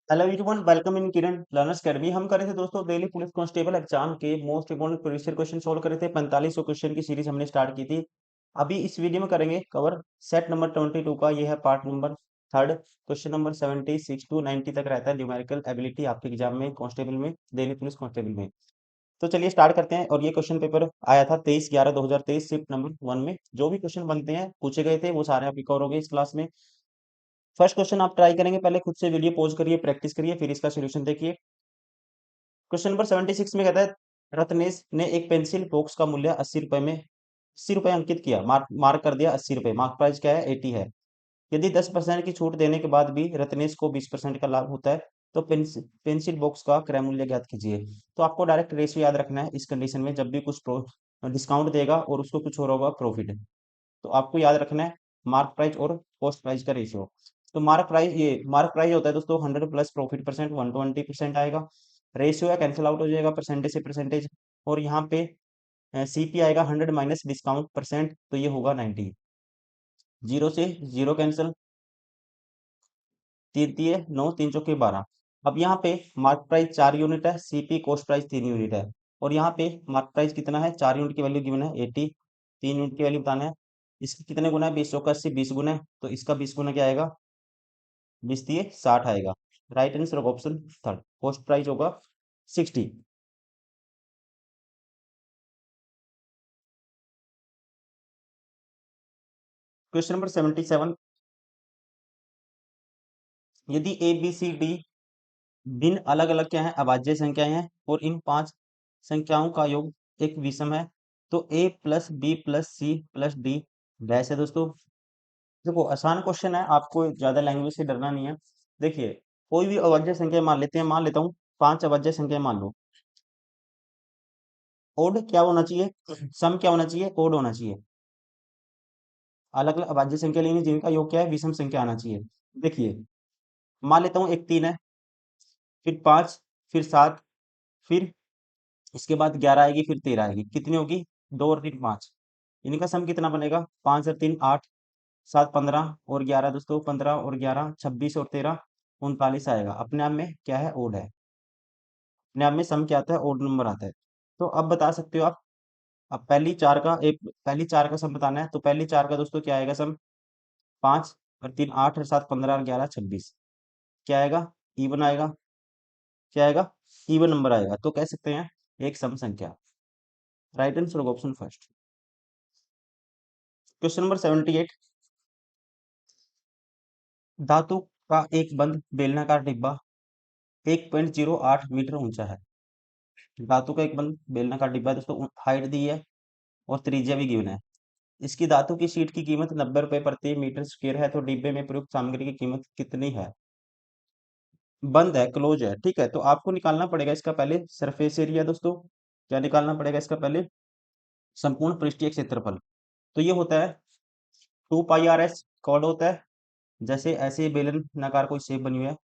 Hello everyone, welcome in Kiran learners academy. हम कर रहे थे दोस्तों डेली पुलिस कांस्टेबल एग्जाम के most important previous year question solve कर रहे थे। 4500 क्वेश्चन की सीरीज हमने स्टार्ट की थी। अभी इस वीडियो में करेंगे कवर सेट नंबर 22 का। ये है part number third. Question number 76 to 90 तक रहता है न्यूमेरिकल एबिलिटी आपके एग्जाम में, कांस्टेबल में, डेली पुलिस कांस्टेबल में। तो चलिए स्टार्ट करते हैं। और ये क्वेश्चन पेपर आया था 23/11/2023 शिफ्ट नंबर 1 में। जो भी क्वेश्चन बनते हैं पूछे गए थे वो सारे आपके कवर हो गए इस क्लास में। फर्स्ट क्वेश्चन आप ट्राई करेंगे, पहले खुद से वीडियो पॉज करिए, प्रैक्टिस करिए, फिर इसका सोल्यूशन देखिए। क्वेश्चन नंबर 76 में कहता है रत्नेश ने एक पेंसिल बॉक्स का मूल्य 80 रुपए में 80 रुपए अंकित किया। मार्क कर दिया 80 रुपए। मार्क प्राइस क्या है? 80 है। यदि 10% की छूट देने के बाद भी रत्नेश को 20% का लाभ होता है तो पेंसिल बॉक्स का क्रय मूल्य ज्ञात कीजिए। तो आपको डायरेक्ट रेशियो याद रखना है इस कंडीशन में। जब भी कुछ डिस्काउंट देगा और उसको कुछ हो रहा होगा प्रॉफिट, तो आपको याद रखना है मार्क प्राइस और कॉस्ट प्राइस का रेशियो। तो मार्क प्राइस होता है दोस्तों 100 प्लस प्रॉफिट परसेंट, 120% आएगा। रेशियो है कैंसिल आउट हो जाएगा परसेंटेज से परसेंटेज। और यहाँ पे सीपी आएगा 100 माइनस डिस्काउंट परसेंट, तो ये होगा 90। जीरो से जीरो कैंसिल, तीन तीय 9, तीन चौके 12। अब यहाँ पे मार्क प्राइस 4 यूनिट है, सीपी कॉस्ट प्राइस 3 यूनिट है। और यहाँ पे मार्क प्राइस कितना है? 4 यूनिट की वैल्यू गिवन है 80। 3 यूनिट की वैल्यू बताना है। इसकी कितने गुना है? 20 चौका 80, 20 गुना है, तो इसका 20 गुना क्या आएगा? 20 तिये 60 आएगा। राइट आंसर होगा ऑप्शन थर्ड। कॉस्ट प्राइस होगा 60। क्वेश्चन नंबर 77, यदि ए बी सी डी भिन्न अलग अलग क्या है? अभाज्य संख्याएं हैं और इन 5 संख्याओं का योग एक विषम है, तो a plus b plus c plus d dash है दोस्तों। देखो आसान क्वेश्चन है, आपको ज्यादा लैंग्वेज से डरना नहीं है। देखिए कोई भी अभाज्य संख्या मान लेते हैं, मान लेता हूँ 5 अभाज्य संख्या मान लो। ओड क्या होना चाहिए? सम क्या होना चाहिए? ओड होना चाहिए। अलग अलग अभाज्य संख्या लेनी जिनका योग क्या है? विषम संख्या आना चाहिए। देखिए मान लेता हूँ एक 3 है, फिर 5, फिर 7, फिर इसके बाद 11 आएगी, फिर 13 आएगी। कितनी होगी? 2 और 3 5। इनका सम कितना बनेगा? 5 और 3 8, 7 15 और 11 दोस्तों 15 और 11 26 और 13 39 आएगा। अपने आप में क्या है? ओड है। अपने आप में सम क्या आता है? ओड नंबर आता है। तो अब बता सकते हो आप। अब पहली चार का सम बताना है, तो पहली चार का दोस्तों क्या आएगा सम? 5 और 3 8 और 7 15 और 11 26। क्या आएगा? इवन आएगा। क्या आएगा? इवन नंबर आएगा। तो कह सकते हैं एक सम संख्या। राइट आंसर होगा ऑप्शन फर्स्ट। क्वेश्चन नंबर 78, धातु का एक बंद बेलनाकार डिब्बा 1.08 मीटर ऊंचा है। धातु का एक बंद बेलनाकार डिब्बा है दोस्तों, हाइट दी है और त्रिज्या भी गिवन है। इसकी धातु की शीट की कीमत 90 रुपए प्रति मीटर स्क्वायर है, तो डिब्बे में प्रयुक्त सामग्री की कीमत कितनी है? बंद है, क्लोज है, ठीक है। तो आपको निकालना पड़ेगा इसका पहले सरफेस एरिया दोस्तों। क्या निकालना पड़ेगा इसका पहले? संपूर्ण पृष्ठीय क्षेत्रफल। तो ये होता है 2 पाई आर एस कॉर्ड होता है। जैसे ऐसे बेलन नकार कोई शेप बनी हुई है,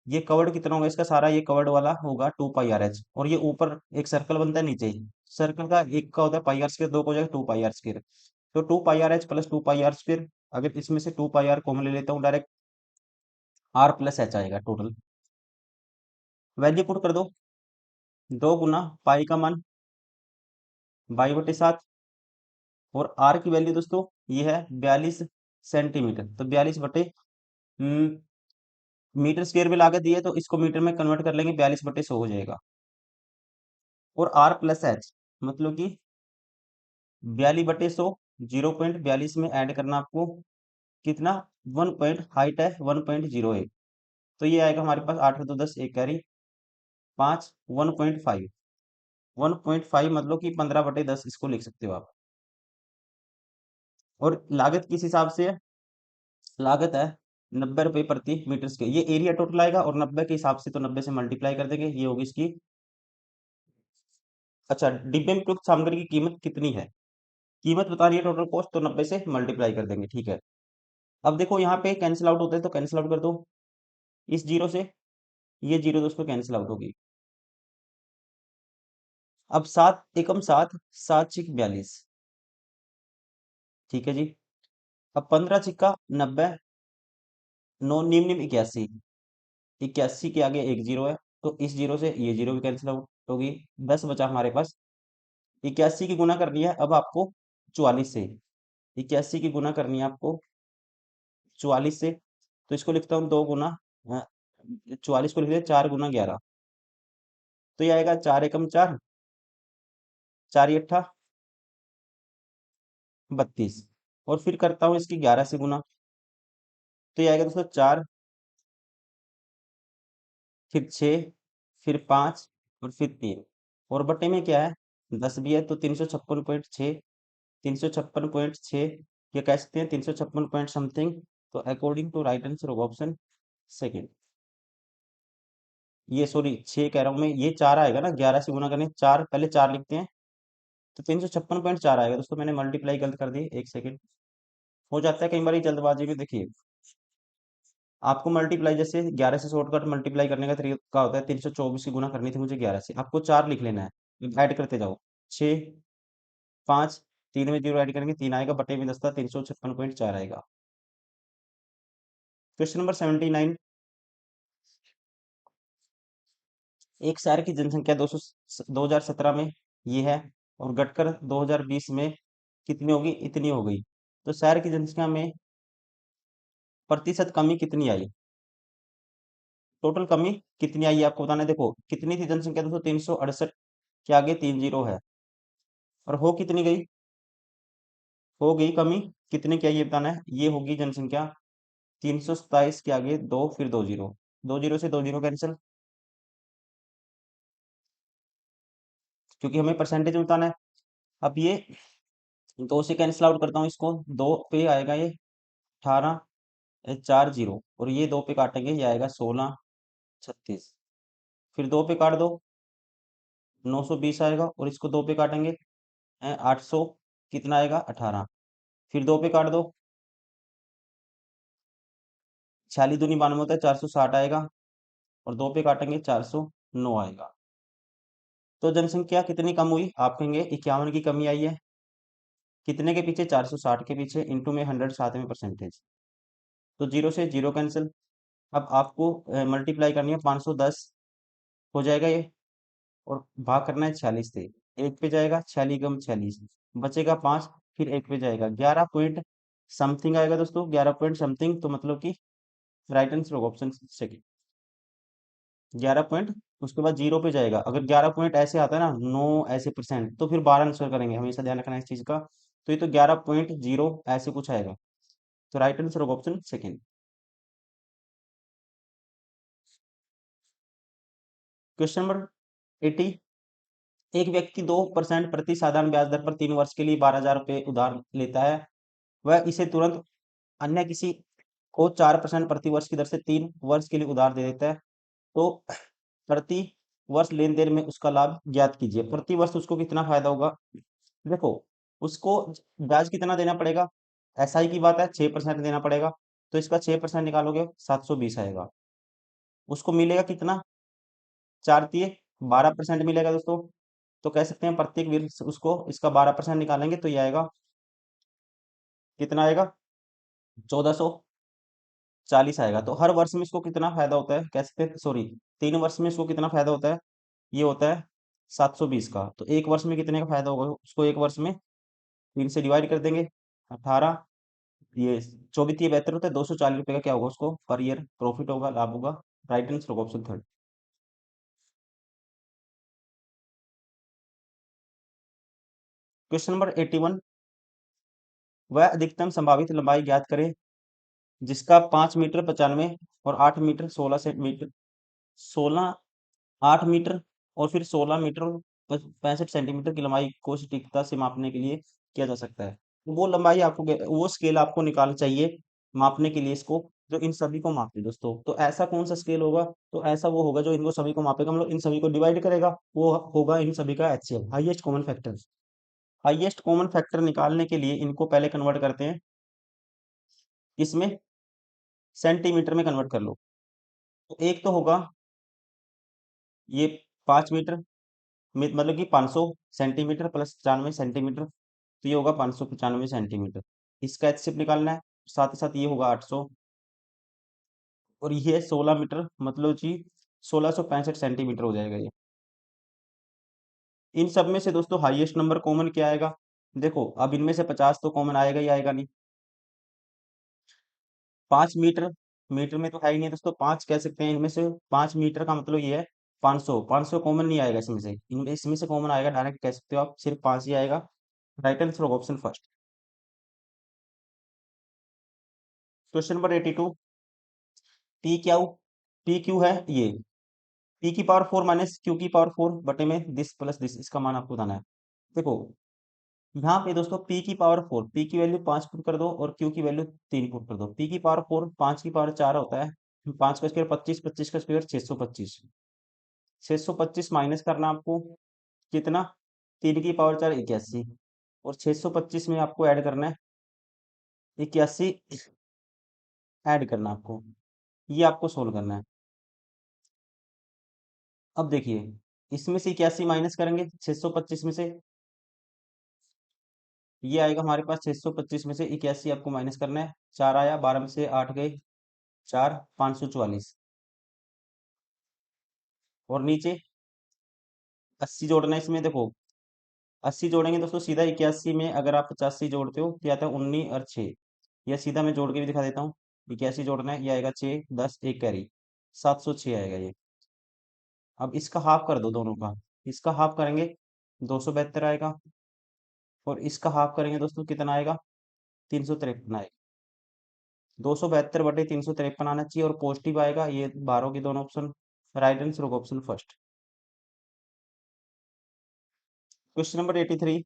ये कवर्ड कितना होगा इसका? सारा ये कवर्ड वाला होगा 2 पाई आर एच। और ये ऊपर एक सर्कल बनता है, नीचे सर्कल का एक का होता है पाई आर स्क्र, दो का हो जाएगा 2 पाई आर स्क्र। तो 2 pi r h plus 2 pi r square. अगर इसमें से 2 पाई आर कॉमन ले लेता हूँ डायरेक्ट, आर प्लस एच आएगा टोटल। वैल्यू पुट कर दो। 2 गुना पाई का मान 22/7। और आर की वैल्यू दोस्तों ये है 42 सेंटीमीटर, तो 42 बटे मीटर स्क्वायर में लागत दी है, तो इसको मीटर में कन्वर्ट कर लेंगे, 42/100 हो जाएगा। और आर प्लस एच मतलब कि 42/100, 0.42 में ऐड करना आपको कितना? 1 पॉइंट, हाइट है 1.08, तो ये आएगा हमारे पास 8 और 2 10 एक कैरी 5 1.5। 1.5 मतलब कि 15/10 इसको लिख सकते हो आप। और लागत किस हिसाब से है? लागत है 90 रुपए प्रति मीटर स्क्वायर। ये एरिया टोटल आएगा और 90 के हिसाब से, तो 90 से मल्टीप्लाई कर देंगे, ये होगी इसकी। अच्छा, डिब्बे में प्रयुक्त सामग्री की कीमत कितनी है? कीमत बता रही है टोटल कॉस्ट, तो 90 से मल्टीप्लाई कर देंगे, ठीक है। अब देखो यहाँ पे कैंसिल आउट होते हैं, तो कैंसिल आउट कर दो इस जीरो से। ये जीरो दोस्तों कैंसिल आउट होगी। अब 7 एकम 7, 7 6 42, ठीक है जी। अब 15 6 90, 9 निम निम 81। 81 के आगे एक जीरो है, तो इस जीरो से ये जीरो भी कैंसिल आउट होगी। 10 बचा हमारे पास। 81 की गुना करनी है अब आपको 44 से। 81 की गुना करनी है आपको 44 से। तो इसको लिखता हूँ 2 गुना 44 को लिख दिया 4 गुना 11। तो ये आएगा 4 एकम 4, 4 × 8 = 32। और फिर करता हूँ इसकी 11 से गुना। तो ये आएगा दोस्तों 4, फिर 6, फिर 5 और फिर 3। और बटे में क्या है 10 भी है, तो 356.6। 356.6 ये कह सकते हैं 356 पॉइंट समथिंग। तो according to right answer of option second. ये सॉरी 6 कह रहा हूँ मैं, ये 4 आएगा ना, 11 से गुना करने 4, पहले 4 लिखते हैं। तो 356.4 आएगा दोस्तों, मैंने मल्टीप्लाई गलत कर दी, एक सेकेंड। हो जाता है कई बार जल्दबाजी में। देखिए आपको मल्टीप्लाई जैसे 11 से शॉर्टकट मल्टीप्लाई करने का तरीका होता है। 324 की गुना करनी थी मुझे 11 से, आपको 4 लिख लेना है, ऐड करते जाओ। 6, 5, 3 में 0 ऐड करेंगे 3 आएगा, बटे में 10 था 356.4 आएगा। Question number 79। एक शहर की जनसंख्या 2017 में ये है, और घटकर 2020 में कितनी होगी, इतनी हो गई। तो शहर की जनसंख्या में प्रतिशत कमी कितनी आई, टोटल कमी कितनी आई है आपको बताना है। देखो कितनी थी जनसंख्या दोस्तों, 368 के आगे 3 जीरो है। और हो कितनी गई, हो गई कमी कितने की आई ये बताना है। ये होगी जनसंख्या 327 के आगे 2, फिर 2 जीरो, 2 जीरो से 2 जीरो कैंसिल, क्योंकि हमें परसेंटेज में बताना है। अब ये 2 से कैंसिल आउट करता हूँ इसको, 2 पे आएगा ये 18, 4 जीरो, और ये 2 पे काटेंगे ये आएगा 16, 36। फिर 2 पे काट दो 920 आएगा, और इसको 2 पे काटेंगे 800, कितना आएगा 18। फिर 2 पे काट दो 46 दूनी 92 होता है, 460 आएगा, और 2 पे काटेंगे 409 आएगा। तो जनसंख्या कितनी कम हुई, आप कहेंगे 51 की कमी आई है। कितने के पीछे, 460 के पीछे, इंटू में 100 साथ में परसेंटेज। तो जीरो से जीरो कैंसिल। अब आपको मल्टीप्लाई करनी है 510 हो जाएगा ये, और भाग करना है 46 से। एक पे जाएगा 46 × 46, बचेगा 5, फिर एक पे जाएगा 11 पॉइंट समथिंग आएगा दोस्तों, 11 पॉइंट समथिंग। तो मतलब कि right answer option second 11 point. उसके बाद जीरो पे जाएगा, अगर 11 पॉइंट ऐसे आता है ना, 9 ऐसे परसेंट, तो फिर 12 आंसर करेंगे, हमेशा ध्यान रखना है इस चीज का। तो ये तो 11.0 ऐसे कुछ आएगा। तो right answer of option second. Question number 80। एक व्यक्ति 2% प्रति साधारण ब्याज दर पर 3 वर्ष के लिए 12,000 रुपये उधार लेता है। वह इसे तुरंत अन्य किसी को 4% प्रति वर्ष की दर से 3 वर्ष के लिए उधार दे देता है। तो प्रति वर्ष लेन देन में उसका लाभ ज्ञात कीजिए। प्रति वर्ष उसको कितना फायदा होगा। देखो उसको ब्याज कितना देना पड़ेगा, एसआई की बात है 6% देना पड़ेगा। तो इसका 6% निकालोगे 720 आएगा। उसको मिलेगा कितना, 4×3 12% मिलेगा दोस्तों। तो कह सकते हैं प्रत्येक वर्ष उसको इसका 12% निकालेंगे तो ये आएगा, कितना आएगा 1440 आएगा। तो हर वर्ष में इसको कितना फायदा होता है, कह सकते हैं सॉरी 3 वर्ष में इसको कितना फायदा होता है, ये होता है 720 का। तो एक वर्ष में कितने का फायदा होगा उसको, एक वर्ष में 3 से डिवाइड कर देंगे 18, ये 24×3 72 होता है, 240 रुपये का क्या होगा उसको पर ईयर प्रॉफिट होगा, लाभ होगा। राइट आंसर होगा ऑप्शन थर्ड। Question number 81। वह अधिकतम संभावित लंबाई ज्ञात करें जिसका 5 मीटर 95 और 8 मीटर 16 सेंटीमीटर, 8 मीटर और फिर 16 मीटर और 65 सेंटीमीटर की लंबाई को सटीकता से मापने के लिए किया जा सकता है। तो वो लंबाई आपको वो स्केल आपको निकालना चाहिए मापने के लिए इसको, जो इन सभी को मापे दोस्तों। तो ऐसा कौन सा स्केल होगा, तो ऐसा वो होगा जो इनको सभी को मापेगा, मतलब इन सभी को डिवाइड करेगा, वो होगा इन सभी का HCF, highest common factor. Highest common factor निकालने के लिए इनको पहले कन्वर्ट करते हैं, इसमें सेंटीमीटर में कन्वर्ट कर लो। तो एक तो होगा ये 5 मीटर, मतलब कि 500 सेंटीमीटर प्लस 95 सेंटीमीटर, तो ये होगा 595 सेंटीमीटर। इसका एचसीएफ निकालना है, साथ ही साथ ये होगा 800, और ये है 16 मीटर, मतलब जी 1665 सेंटीमीटर हो जाएगा ये। इन सब में से दोस्तों हाईएस्ट नंबर कॉमन क्या आएगा? देखो अब इनमें से 50 तो कॉमन आएगा ही आएगा नहीं। 5 मीटर, मीटर में तो है ही नहीं दोस्तों, 5 कह सकते हैं इनमें से। 5 मीटर का मतलब ये है 500, 500 कॉमन नहीं आएगा इसमें से। इनमें इसमें से कॉमन आएगा, डायरेक्ट कह सकते हो आप, सिर्फ 5 ही आएगा। राइट आंसर होगा option first. Question number 82। P Q, P Q है ये, पी की पावर 4 माइनस क्यू की पावर 4 बटे में दिस प्लस दिस, इसका मान आपको बताना है। देखो यहाँ पे दोस्तों पी की पावर 4, पी की वैल्यू 5 पुट कर दो और क्यू की वैल्यू 3 पुट कर दो। पी की पावर 4, 5 की पावर 4 होता है, 5 का स्क्वायर 25, 25 का स्क्वायर 625। 625 माइनस करना आपको कितना, 3 की पावर 4 81, और 625 में आपको ऐड करना है 81, ऐड करना आपको, ये आपको सोल्व करना है। अब देखिए इसमें से 81 माइनस करेंगे 625 में से, ये आएगा हमारे पास 625 में से 81 आपको माइनस करना है। 4 आया, 12 में से 8 गए, 4, 544। और नीचे 80 जोड़ना है इसमें। देखो 80 जोड़ेंगे दोस्तों सीधा 81 में, अगर आप 85 जोड़ते हो तो आता है 19 और 6। या सीधा मैं जोड़ के भी दिखा देता हूँ। 81 जोड़ना है, ये आएगा 6, 10, एक कैरी, 706 आएगा ये। अब इसका हाफ कर दो दोनों का, इसका हाफ करेंगे 272 आएगा, और इसका हाफ करेंगे दोस्तों कितना आएगा, 353 आएगा। 272/353 आना चाहिए, और पॉजिटिव आएगा, ये 12 की दोनों ऑप्शन। राइट आंसर होगा ऑप्शन फर्स्ट। Question number 83।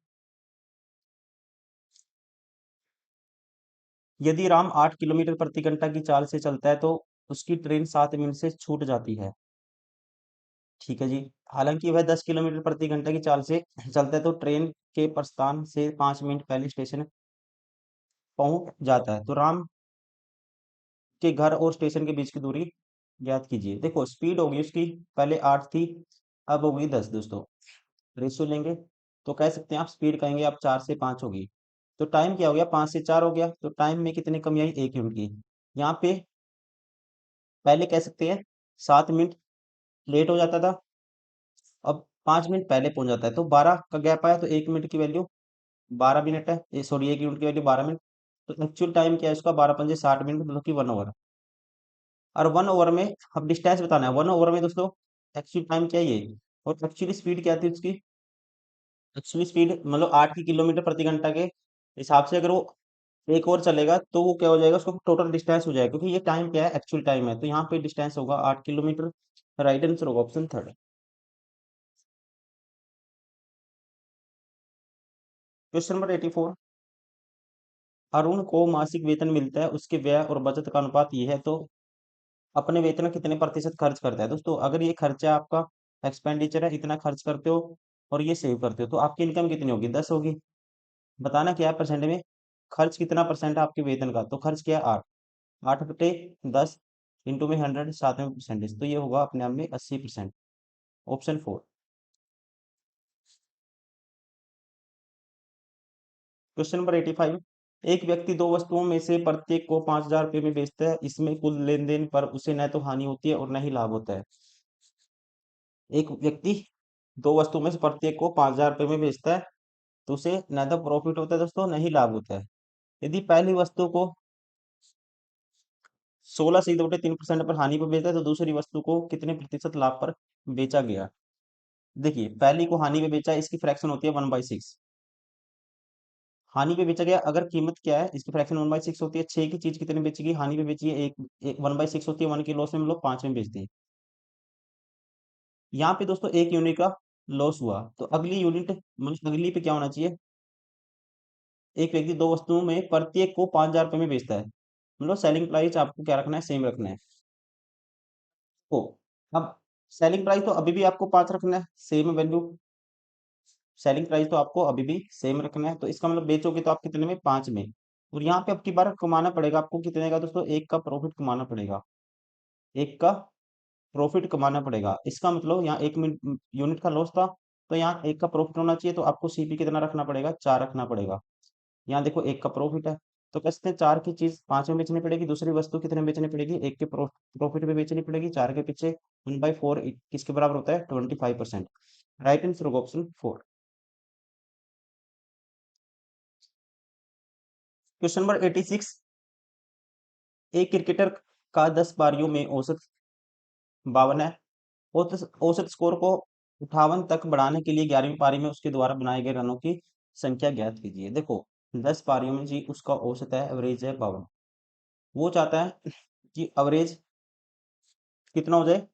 यदि राम 8 किलोमीटर प्रति घंटा की चाल से चलता है तो उसकी ट्रेन 7 मिनट से छूट जाती है। ठीक है जी। हालांकि वह 10 किलोमीटर प्रति घंटा की चाल से चलता है तो ट्रेन के प्रस्थान से 5 मिनट पहले स्टेशन पहुंच जाता है, तो राम के घर और स्टेशन के बीच की दूरी ज्ञात कीजिए। देखो स्पीड होगी उसकी, पहले 8 थी, अब होगी 10 दोस्तों। रेशियो लेंगे तो कह सकते हैं आप, स्पीड कहेंगे आप 4 से 5 होगी, तो टाइम क्या हो गया, 5 से 4 हो गया, तो टाइम में कितनी कमी आई, 1 यूनिट की। यहाँ पे पहले कह सकते हैं 7 मिनट लेट हो जाता था, अब 5 मिनट पहले पहुंच जाता है, तो 12 का गैप आया, तो 1 मिनट की वैल्यू 12 मिनट है, सॉरी 1 यूनिट की वैल्यू 12 मिनट। तो एक्चुअल टाइम क्या है उसका, 12 × 5 = 60 मिनट, मतलब कि 1 ओवर। और 1 ओवर में अब डिस्टेंस बताना है, 1 ओवर में दोस्तों एक्चुअल टाइम क्या है ये, और एक्चुअली स्पीड क्या थी उसकी। एक्चुअली स्पीड मतलब 8 किलोमीटर प्रति घंटा के हिसाब से, अगर वो 1 ओवर चलेगा तो वो क्या हो जाएगा, उसको टोटल डिस्टेंस हो जाएगा, क्योंकि ये टाइम क्या है, एक्चुअल टाइम है, तो यहाँ पे डिस्टेंस होगा 8 किलोमीटर। राइट आंसर होगा option third. Question number 84। Arun को मासिक वेतन मिलता है, उसके व्यय और बचत का अनुपात ये है, तो अपने वेतन में कितने प्रतिशत खर्च करता है। दोस्तों अगर ये खर्चा आपका एक्सपेंडिचर है, इतना खर्च करते हो और ये सेव करते हो, तो आपकी इनकम कितनी होगी, 10 होगी। बताना क्या है परसेंट में, खर्च कितना परसेंट है आपके वेतन का, तो खर्च क्या है 8, 8/10 इंटू में 100, साथ में परसेंटेज, तो ये होगा अपने आप में 80%। ऑप्शन 4। Question number 85। एक व्यक्ति दो वस्तुओं में से प्रत्येक को 5,000 रुपये में बेचता है, इसमें कुल लेन देन पर उसे न तो हानि होती है और न ही लाभ होता है। एक व्यक्ति दो वस्तुओं में से प्रत्येक को 5,000 रुपये में बेचता है, तो उसे न तो प्रॉफिट होता है दोस्तों, न ही लाभ होता है। यदि पहली वस्तु को 16 से 3% पर हानि पर बेचा है, तो दूसरी वस्तु को कितने प्रतिशत लाभ पर बेचा गया। देखिए पहली को हानि पे बेचा, इसकी फ्रैक्शन होती है 1/6। हानि पे बेचा गया, अगर कीमत क्या है, इसकी फ्रैक्शन 1/6 होती है। 6 की चीज कितने बेचेगी, हानि पे बेची है एक, 1/6 होती है, 1 की लॉस में हम लोग 5 में बेचते हैं। यहाँ पे दोस्तों 1 यूनिट का लॉस हुआ, तो अगली यूनिट मतलब अगली पे क्या होना चाहिए, एक व्यक्ति दो वस्तुओं में प्रत्येक को 5,000 रुपये में बेचता है, मतलब सेलिंग प्राइस आपको क्या रखना है, सेम रखना है। तो अब सेलिंग प्राइस तो अभी भी आपको 5 रखना है, सेम वैल्यू। सेलिंग प्राइस तो आपको अभी भी सेम रखना है, तो इसका मतलब बेचोगे तो आप कितने में, 5 में। और यहाँ पे अब की बार कमाना पड़ेगा आपको कितने का दोस्तों, 1 का प्रॉफिट कमाना पड़ेगा, 1 का प्रॉफिट कमाना पड़ेगा। इसका मतलब यहाँ 1 यूनिट का लॉस था, तो यहाँ 1 का प्रॉफिट होना चाहिए, तो आपको सीपी कितना रखना पड़ेगा, 4 रखना पड़ेगा। यहाँ देखो 1 का प्रॉफिट है, तो कह सकते हैं 4 की चीज 5 में बेचनी पड़ेगी, दूसरी वस्तु कितने में बेचनी पड़ेगी, 1 के प्रॉफिट में बेचनी पड़ेगी, 4 के पीछे 1/4 किसके बराबर होता है, 25%। राइट आंसर होगा ऑप्शन 4। क्वेश्चन नंबर 86, एक क्रिकेटर का 10 पारियों में औसत 52 है। औसत स्कोर को 58 तक बढ़ाने के लिए 11वीं पारी में उसके द्वारा बनाए गए रनों की संख्या ज्ञात कीजिए। देखो 10 पारियों में जी उसका औसत है, एवरेज है 52। वो चाहता है कि एवरेज कितना हो जाए,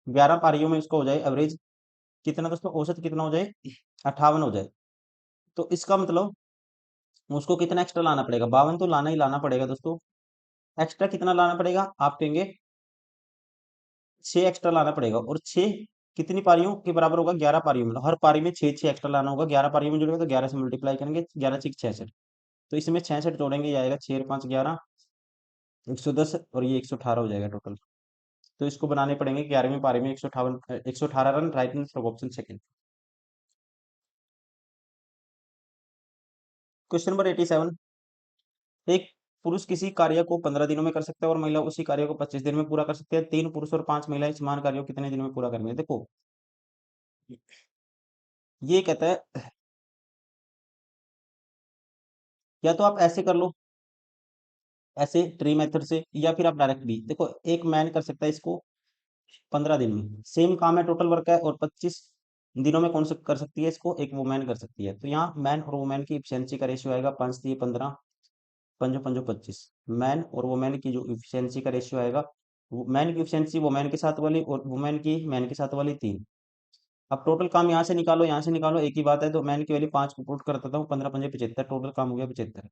11 पारियों में उसका हो जाए एवरेज कितना दोस्तों, औसत कितना हो जाए, 58 हो जाए। तो इसका मतलब उसको कितना एक्स्ट्रा लाना पड़ेगा, 52 तो लाना ही लाना पड़ेगा दोस्तों। एक्स्ट्रा कितना लाना पड़ेगा, आप कहेंगे 6 एक्स्ट्रा लाना पड़ेगा, और 6 कितनी पारियों के बराबर होगा, 11 पारियों में। हर पारी में 6 6 एक्स्ट्रा लाना होगा, 11 पारियों में जुड़ेगा तो 11 से मल्टीप्लाई करेंगे, 11 6 66। तो इसमें 66 जोड़ेंगे, ये आएगा 6 5 11, 110, और ये 118 हो जाएगा टोटल। तो इसको बनाने पड़ेंगे 11वीं पारी में 118 run. Right answer option second. Question number 87, एक पुरुष किसी कार्य को 15 दिनों में कर सकता है और महिला उसी कार्य को 25 दिन में पूरा कर सकती है। 3 पुरुष और 5 महिलाएं समान कार्य को कितने दिन में पूरा करेंगे। देखो ये कहता है, या तो आप ऐसे कर लो, ऐसे ट्री मेथड से, या फिर आप डायरेक्ट भी। देखो एक मैन कर सकता है इसको 15 दिन में, सेम काम है, टोटल वर्क है, और 25 दिनों में कौन सा कर सकती है इसको, एक वुमेन कर सकती है। तो यहाँ मैन और वुमेन की इफिशियंसी का रेशियो आएगा 5 3 15, 5 5 25। मैन और वुमेन की जो इफिशियंसी का रेशियो आएगा, मैन की इफिशियंसी वुमेन के साथ वाली और वुमेन की मैन के साथ वाली 3। अब टोटल काम यहाँ से निकालो, यहाँ से निकालो, एक ही बात है। तो मैन की वैल्यू 5 को पुट कर देता हूँ, 15 5 75, टोटल काम हो गया 75।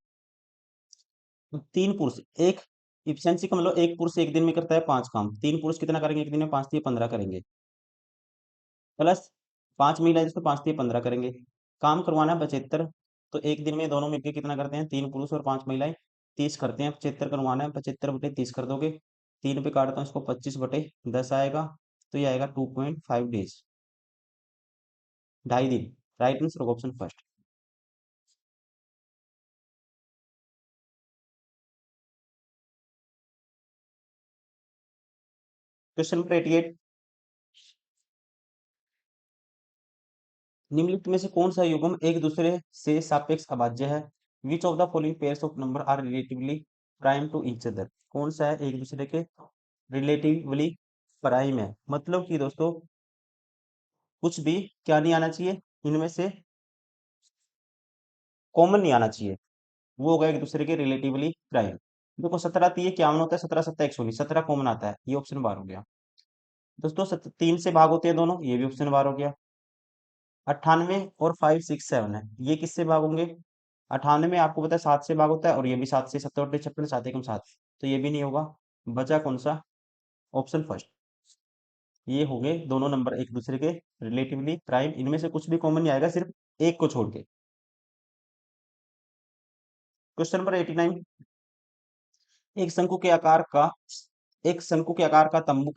तो 3 पुरुष एक इफिशियंसी का मतलब, एक पुरुष एक दिन में करता है 5 काम, 3 पुरुष कितना करेंगे एक दिन में, 5 3 15 करेंगे, प्लस 5 महिलाएं जिसको 5 3 15 करेंगे, काम करवाना है 75। तो एक दिन में दोनों मिलकर कितना करते हैं, 3 पुरुष और 5 महिलाएं 30 करते हैं। 75 करवाना है, 75/30 कर दोगे, 3 पे काटता हूँ इसको, 25/10 आएगा। तो ये आएगा 2.5 डेज, 2.5 दिन। Right answer option first. Question number 88, निम्नलिखित में से कौन सा युग्म एक दूसरे से सापेक्ष अभाज्य है। Which of the following pairs of number are relatively prime to each other. कौन सा है एक दूसरे के रिलेटिवली प्राइम है, मतलब कि दोस्तों कुछ भी क्या नहीं आना चाहिए, इनमें से कॉमन नहीं आना चाहिए, वो होगा एक दूसरे के रिलेटिवली प्राइम। देखो 17 3 51 होता है, 17 7 119, 17 कॉमन आता है, ये ऑप्शन बार हो गया दोस्तों। 3 से भाग होते हैं दोनों, ये भी ऑप्शन बार हो गया। 98 और 5 6 7 है, ये किससे भाग होंगे, 98 में आपको पता है 7 से भाग होता है, और ये भी 7 से, 70 56 7 एकम 7, तो ये भी नहीं होगा। बचा कौन सा, ऑप्शन फर्स्ट। ये हो गए दोनों नंबर एक दूसरे के रिलेटिवली प्राइम, इनमें से कुछ भी कॉमन नहीं आएगा, सिर्फ एक को छोड़ के। क्वेश्चन नंबर 89, एक शंकु के आकार का एक शंकु के आकार का तंबू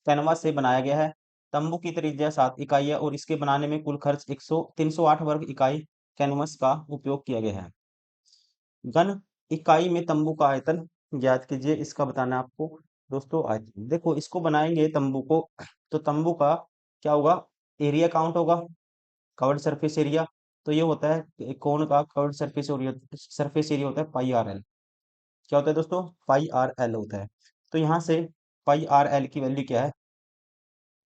कैनवास से बनाया गया है। तंबू की त्रिज्या 7 इकाई है, और इसके बनाने में कुल खर्च 308 वर्ग इकाई कैनवस का उपयोग किया गया है। घन इकाई में तंबू का आयतन ज्ञात कीजिए, इसका बताना है आपको दोस्तों आयतन। देखो इसको बनाएंगे तंबू को, तो तंबू का क्या होगा, एरिया काउंट होगा, कवर्ड सरफेस एरिया। तो ये होता है कोन का कवर्ड सरफेस एरिया होता है पाई आर एल। क्या होता है दोस्तों, पाई आर एल होता है। तो यहाँ से पाई आर एल की वैल्यू क्या है,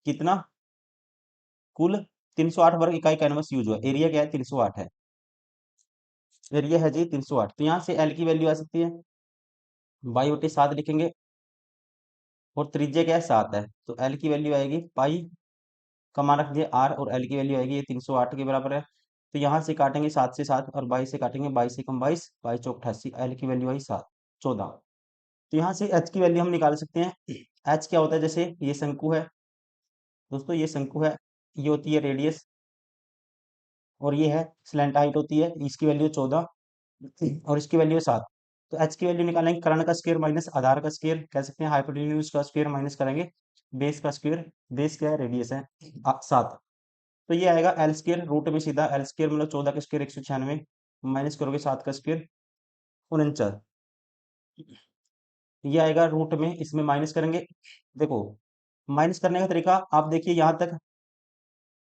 कितना, कुल 308 वर्ग इकाई कैनवस यूज हुआ, एरिया क्या है 308 है, एरिया है जी 308। तो यहाँ से एल की वैल्यू आ सकती है, 22/7 लिखेंगे, और त्रिज्या क्या है 7 है, तो एल की वैल्यू आएगी पाई, का मान रख दिया आर, और एल की वैल्यू आएगी ये 308 के बराबर है। तो यहाँ से काटेंगे 7 से 7, और 22 से काटेंगे, 22 से कम 22, 22 चौक 88, एल की वैल्यू आई 7 14। तो यहाँ से एच की वैल्यू हम निकाल सकते हैं। एच क्या होता है, जैसे ये शंकु है दोस्तों, ये शंकु है, ये होती है रेडियस, और ये है स्लैंट हाइट होती है, इसकी वैल्यू 14 और इसकी वैल्यू 7। तो एच की वैल्यू निकालेंगे, कर्ण का स्क्वायर माइनस आधार का स्क्वायर, कह सकते हैं हाइपोटेन्यूज का स्क्वायर माइनस करेंगे बेस का स्क्वायर, बेस क्या है रेडियस है 7। तो ये आएगा एल स्क्वायर, रूट में सीधा एल स्क्वायर मतलब 14 का स्क्वायर 196, माइनस करोगे 7 का स्क्वायर, 49। ये आएगा रूट में, इसमें माइनस करेंगे। देखो माइनस करने का तरीका आप देखिए, यहाँ तक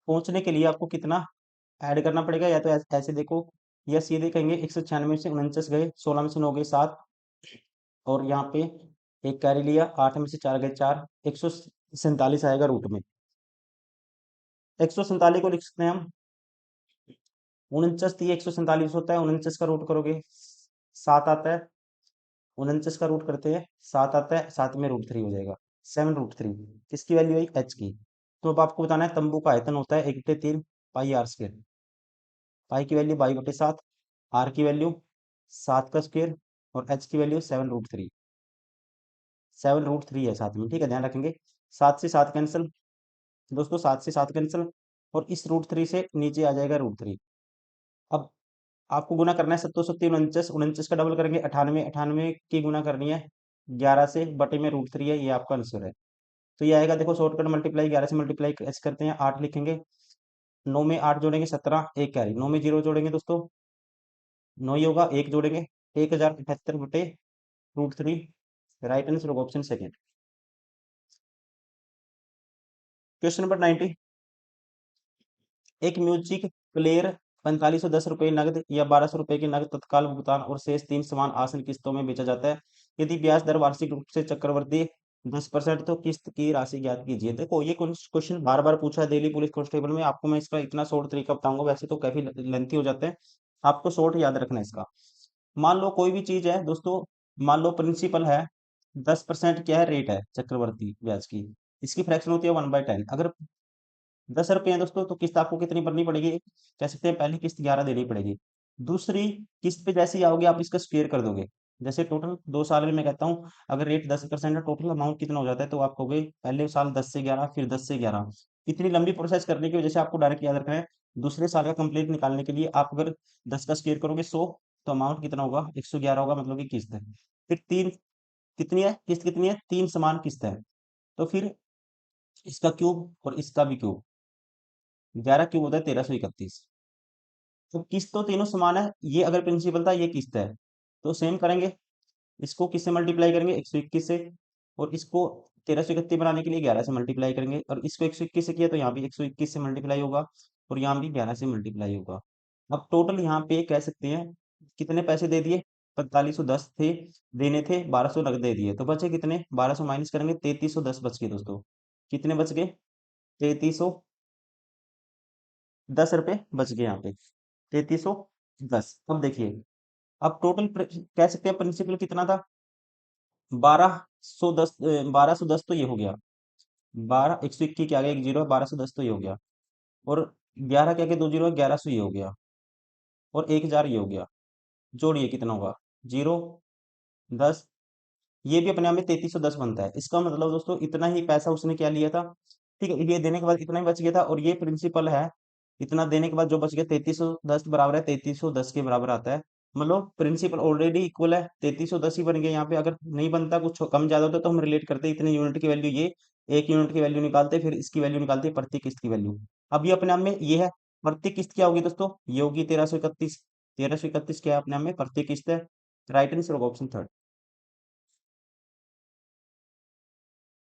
पहुंचने के लिए आपको कितना ऐड करना पड़ेगा, या तो ऐसे देखो, या सीधे कहेंगे 196 से 49 गए, 16 में से 9 गए 7, और यहाँ पे एक कैरी लिया, 8 में से 4 गए 4, 147 आएगा रूट में। 147 को लिख सकते हैं हम, 49 थी 147 होता है, 49 का रूट करोगे 7 आता है, 49 का रूट करते हैं 7 आता है, 7 में रूट 3 हो जाएगा, 7 रूट 3। किसकी वैल्यू आई, एच की। तो अब आपको बताना है तंबू का आयतन होता है 1/3 पाई आर स्क्वायर। पाई की वैल्यू 22/7, आर की वैल्यू 7 का स्क्वायर, और एच की वैल्यू 7 रूट 3। 7 रूट 3 है साथ में, ठीक है, ध्यान रखेंगे। 7 से 7 कैंसिल दोस्तों, 7 से 7 कैंसिल, और इस रूट 3 से नीचे आ जाएगा रूट 3। अब आपको गुना करना है 7 49, 49 का डबल करेंगे 98, 98 की गुना करनी है 11 से, बटे में रूट 3 है, ये आपका आंसर है। तो ये आएगा, देखो शॉर्टकट मल्टीप्लाई, 11 से मल्टीप्लाई कैसे करते हैं, 8 लिखेंगे, 9 में 8 जोड़ेंगे 17, एक कैरी, 9 में 0 जोड़ेंगे दोस्तों 9 ही होगा, 1 जोड़ेंगे 1078 बटे रूट 3। राइट आंसर होगा ऑप्शन सेकेंड। Question number 90। एक म्यूजिक प्लेयर 4510 रुपये नगद या 1200 रुपये के नगद तत्काल भुगतान और शेष 3 समान आसन किस्तों में बेचा जाता है। यदि ब्याज दर वार्षिक रूप से चक्रवर्ती 10% तो किस्त की राशि ज्ञात कीजिए। देखो ये क्वेश्चन बार बार पूछा है दिल्ली पुलिस कांस्टेबल में, आपको मैं इसका इतना शॉर्ट तरीका बताऊंगा, वैसे तो काफी लेंथी हो जाते हैं, आपको शॉर्ट याद रखना है इसका। मान लो कोई भी चीज है दोस्तों, मान लो प्रिंसिपल है 10% क्या है, रेट है चक्रवर्ती ब्याज की, इसकी फ्रैक्शन होती है 1/10। अगर 10 रुपये हैं दोस्तों, तो किस्त आपको कितनी भरनी पड़ेगी, कह सकते हैं पहली किस्त 11 देनी पड़ेगी। दूसरी किस्त पे जैसे ही आओगे आप इसका स्क्वायर कर दोगे, जैसे टोटल 2 साल में मैं कहता हूँ अगर रेट 10% है, टोटल अमाउंट कितना हो जाता है, तो आप कहोगे पहले साल 10 से 11, फिर 10 से 11। इतनी लंबी प्रोसेस करने की वजह से आपको डायरेक्ट याद रखना है, दूसरे साल का कंप्लीट निकालने के लिए आप अगर 10 का स्क्वायर करोगे 100, तो अमाउंट कितना होगा, 111 होगा, मतलब कि किस्त है। फिर तीन कितनी है, किस्त कितनी है, 3 समान किस्त है, तो फिर इसका क्यूब और इसका भी क्यूब, 11 क्यूब होता है 1331। तो किस्त तो तीनों समान है, ये अगर प्रिंसिपल था ये किस्त है, तो सेम करेंगे, इसको किससे मल्टीप्लाई करेंगे, 121 से, और इसको 1331 बनाने के लिए 11 से मल्टीप्लाई करेंगे, और इसको 121 से किया तो यहाँ भी 121 से मल्टीप्लाई होगा, और यहाँ भी 11 से मल्टीप्लाई होगा। अब टोटल यहाँ पे कह सकते हैं कितने पैसे दे दिए, 4510 थे, देने थे 1200 नगद दे दिए, तो बचे कितने, 1200 माइनस करेंगे 3310 बच गए दोस्तों। कितने बच गए, 3310 रुपये बच गए यहाँ पे, 3310। अब देखिए, अब टोटल कह सकते हैं प्रिंसिपल कितना था, 1210, 1210 तो ये हो गया, 121 के आगे एक जीरो है, 1210 तो ये हो गया, और 11 के आगे 2 जीरो है, 1100 ये हो गया, और 1000 ये हो गया। जोड़िए कितना होगा, 0 10, ये भी अपने आप में 3310 बनता है। इसका मतलब दोस्तों इतना ही पैसा उसने क्या लिया था, ठीक है, ये देने के बाद इतना ही बच गया था, और ये प्रिंसिपल है, इतना देने के बाद जो बच गया 3310 बराबर है 3310 के बराबर आता है। मतलब प्रिंसिपल ऑलरेडी इक्वल है, 3310 ही बन गया यहाँ पे। अगर नहीं बनता, कुछ कम ज्यादा होता, तो हम रिलेट करते इतने यूनिट की वैल्यू ये, 1 यूनिट की वैल्यू निकालते, फिर इसकी वैल्यू निकालते प्रति किस्त की वैल्यू। अब ये अपने आप में ये है, प्रति किस्त क्या होगी दोस्तों, ये होगी 1331। 1331 क्या है अपने आप में, प्रति किस्त है। राइट आंसर होगा ऑप्शन थर्ड।